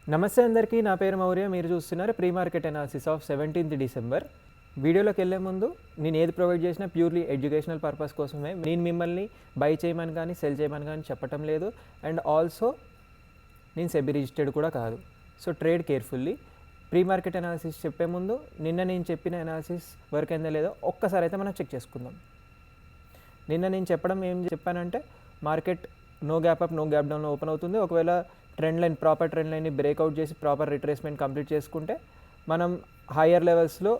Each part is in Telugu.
నమస్తే అందరికీ, నా పేరు మౌర్య. మీరు చూస్తున్నారు pre market analysis of 17th December. వీడియోలోకి వెళ్ళే ముందు నేను ఏది ప్రొవైడ్ చేసినా ప్యూర్లీ ఎడ్యుకేషనల్ పర్పస్ కోసమే. నేను మిమ్మల్ని బై చేయమని కానీ సెల్ చేయమని కానీ చెప్పటం లేదు. అండ్ ఆల్సో నేను సెబీ రిజిస్టర్డ్ కూడా కాదు. So trade carefully. Pre market analysis చెప్పే ముందు నిన్న నేను చెప్పిన అనాలిసిస్ వర్క్ అయిందో లేదో ఒక్కసారి అయితే మనం చెక్ చేసుకుందాం. నిన్న నేను చెప్పడం ఏం చెప్పానంటే, market no gap up no gap డౌన్లో ఓపెన్ అవుతుంది. ఒకవేళ ట్రెండ్ లైన్ ప్రాపర్ ట్రెండ్ లైన్ని బ్రేక్అవుట్ చేసి ప్రాపర్ రిట్రేస్మెంట్ కంప్లీట్ చేసుకుంటే మనం హయ్యర్ లెవెల్స్లో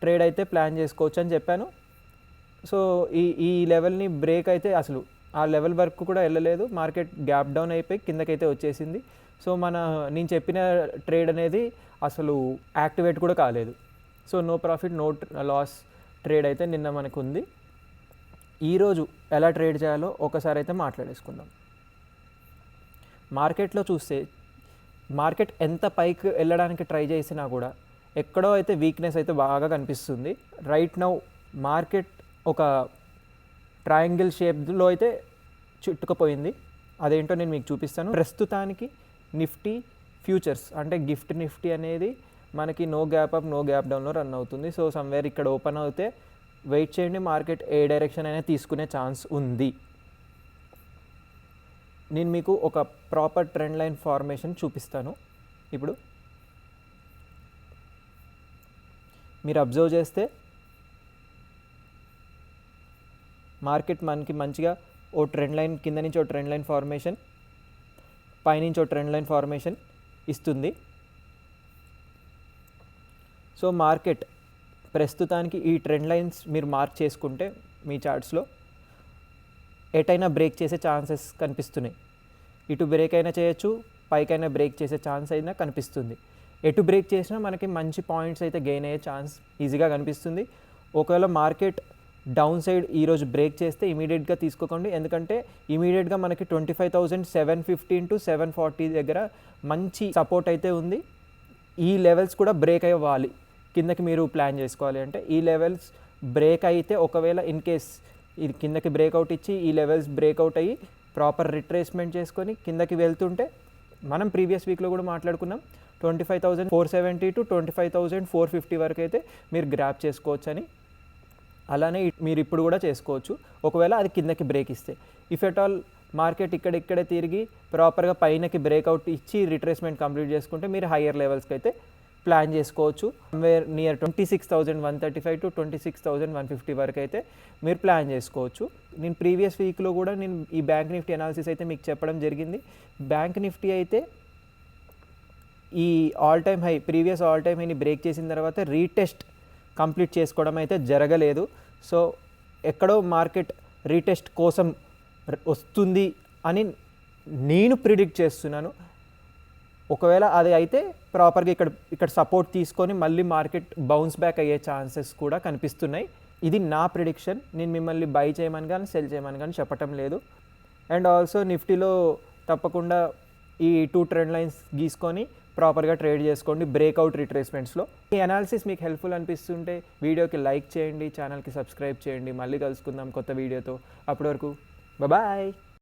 ట్రేడ్ అయితే ప్లాన్ చేసుకోవచ్చు అని చెప్పాను. సో ఈ లెవెల్ని బ్రేక్ అయితే అసలు ఆ లెవెల్ వరకు కూడా వెళ్ళలేదు. మార్కెట్ గ్యాప్ డౌన్ అయిపోయి కిందకైతే వచ్చేసింది. సో నేను చెప్పిన ట్రేడ్ అనేది అసలు యాక్టివేట్ కూడా కాలేదు. So no profit no loss trade అయితే నిన్న మనకు ఉంది. ఈరోజు ఎలా ట్రేడ్ చేయాలో ఒకసారి అయితే మాట్లాడేసుకుందాం. మార్కెట్లో చూస్తే మార్కెట్ ఎంత పైకి వెళ్ళడానికి ట్రై చేసినా కూడా ఎక్కడో అయితే వీక్నెస్ అయితే బాగా కనిపిస్తుంది. రైట్ నౌ మార్కెట్ ఒక ట్రయాంగిల్ షేప్లో అయితే చుట్టుకుపోయింది. అదేంటో నేను మీకు చూపిస్తాను. ప్రస్తుతానికి నిఫ్టీ ఫ్యూచర్స్ అంటే గిఫ్ట్ నిఫ్టీ అనేది మనకి no gap up no gap డౌన్లో రన్ అవుతుంది. సో సమ్వేర్ ఇక్కడ ఓపెన్ అవుతే వెయిట్ చేయండి, మార్కెట్ ఏ డైరెక్షన్ అయినా తీసుకునే ఛాన్స్ ఉంది. నేను మీకు ఒక ప్రాపర్ ట్రెండ్ లైన్ ఫార్మేషన్ చూపిస్తాను. ఇప్పుడు మీరు అబ్జర్వ్ చేస్తే మార్కెట్ మనకి మంచిగా ఓ ట్రెండ్ లైన్ కింద నుంచి ఓ ట్రెండ్ లైన్ ఫార్మేషన్, పైనుంచి ఓ ట్రెండ్ లైన్ ఫార్మేషన్ ఇస్తుంది. సో మార్కెట్ ప్రస్తుతానికి ఈ ట్రెండ్ లైన్స్ మీరు మార్క్ చేసుకుంటే మీ చార్ట్స్లో ఎటైనా బ్రేక్ చేసే ఛాన్సెస్ కనిపిస్తున్నాయి. ఇటు బ్రేక్ అయినా చేయొచ్చు, పైకైనా బ్రేక్ చేసే ఛాన్స్ అయినా కనిపిస్తుంది. ఎటు బ్రేక్ చేసినా మనకి మంచి పాయింట్స్ అయితే గెయిన్ అయ్యే ఛాన్స్ ఈజీగా కనిపిస్తుంది. ఒకవేళ మార్కెట్ డౌన్ సైడ్ ఈరోజు బ్రేక్ చేస్తే ఇమీడియట్గా తీసుకోకండి, ఎందుకంటే ఇమీడియట్గా మనకి 25,715 to 740 దగ్గర మంచి సపోర్ట్ అయితే ఉంది. ఈ లెవెల్స్ కూడా బ్రేక్ అవ్వాలి కిందకి మీరు ప్లాన్ చేసుకోవాలి. అంటే ఈ లెవెల్స్ బ్రేక్ అయితే ఒకవేళ ఇన్ కేస్ ఇది కిందకి బ్రేక్అవుట్ ఇచ్చి ఈ లెవెల్స్ బ్రేక్అవుట్ అయ్యి ప్రాపర్ రిట్రేస్మెంట్ చేసుకొని కిందకి వెళ్తుంటే మనం ప్రీవియస్ వీక్లో కూడా మాట్లాడుకున్నాం 25,470 to 25,450 వరకు అయితే మీరు గ్రాప్ చేసుకోవచ్చు అని. అలానే మీరు ఇప్పుడు కూడా చేసుకోవచ్చు ఒకవేళ అది కిందకి బ్రేక్ ఇస్తే. ఇఫ్ ఎట్ ఆల్ మార్కెట్ ఇక్కడే తిరిగి ప్రాపర్గా పైనకి బ్రేక్అవుట్ ఇచ్చి రిట్రేస్మెంట్ కంప్లీట్ చేసుకుంటే మీరు హయ్యర్ లెవెల్స్కి అయితే ప్లాన్ చేసుకోవచ్చు. నియర్ 26,135 to 26,150 వరకు అయితే మీరు ప్లాన్ చేసుకోవచ్చు. నేను ప్రీవియస్ వీక్లో కూడా నేను ఈ బ్యాంక్ నిఫ్టీ అనాలిసిస్ అయితే మీకు చెప్పడం జరిగింది. బ్యాంక్ నిఫ్టీ అయితే ఈ ప్రీవియస్ ఆల్ టైమ్ హైని బ్రేక్ చేసిన తర్వాత రీటెస్ట్ కంప్లీట్ చేసుకోవడం అయితే జరగలేదు. సో ఎక్కడో మార్కెట్ రీటెస్ట్ కోసం వస్తుంది అని నేను ప్రిడిక్ట్ చేస్తున్నాను. ఒకవేళ అది అయితే ప్రాపర్గా ఇక్కడ సపోర్ట్ తీసుకొని మళ్ళీ మార్కెట్ బౌన్స్ బ్యాక్ అయ్యే ఛాన్సెస్ కూడా కనిపిస్తున్నాయి. ఇది నా ప్రిడిక్షన్. నేను మిమ్మల్ని బై చేయమని కానీ సెల్ చేయమని కానీ చెప్పటం లేదు. అండ్ ఆల్సో నిఫ్టీలో తప్పకుండా ఈ 2 ట్రెండ్ లైన్స్ గీసుకొని ప్రాపర్గా ట్రేడ్ చేసుకోండి బ్రేక్అవుట్ రిట్రేస్మెంట్స్లో. ఈ అనాలిసిస్ మీకు హెల్ప్ఫుల్ అనిపిస్తుంటే వీడియోకి లైక్ చేయండి, ఛానల్కి సబ్స్క్రైబ్ చేయండి. మళ్ళీ కలుసుకుందాం కొత్త వీడియోతో. అప్పటి వరకు బాయ్.